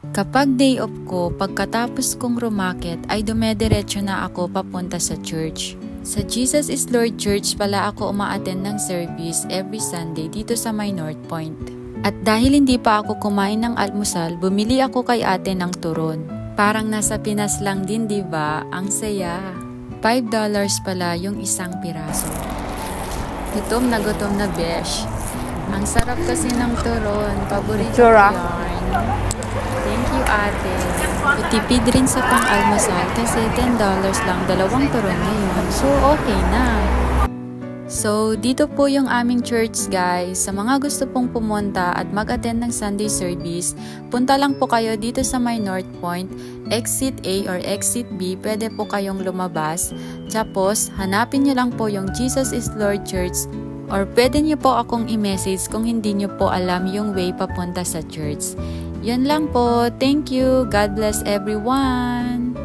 Kapag day off ko, pagkatapos kong rumakit ay dumediretso na ako papunta sa church. Sa Jesus is Lord Church pala ako umaattend ng service every Sunday dito sa may North Point. At dahil hindi pa ako kumain ng almusal, bumili ako kay ate ng turon. Parang nasa Pinas lang din, diba? Ang saya. $5 pala yung isang piraso. Gutom na besh. Ang sarap kasi ng turon. Paborito ko yan. Thank you, ate. Tipid rin sa pang-almusal kasi $10 lang dalawang turon ngayon. So, okay na. So, dito po yung aming church, guys. Sa mga gusto pong pumunta at mag-attend ng Sunday service, punta lang po kayo dito sa may North Point, Exit A or Exit B, pwede po kayong lumabas. Tapos, hanapin nyo lang po yung Jesus is Lord Church or pwede nyo po akong i-message kung hindi nyo po alam yung way papunta sa church. Yun lang po. Thank you. God bless everyone.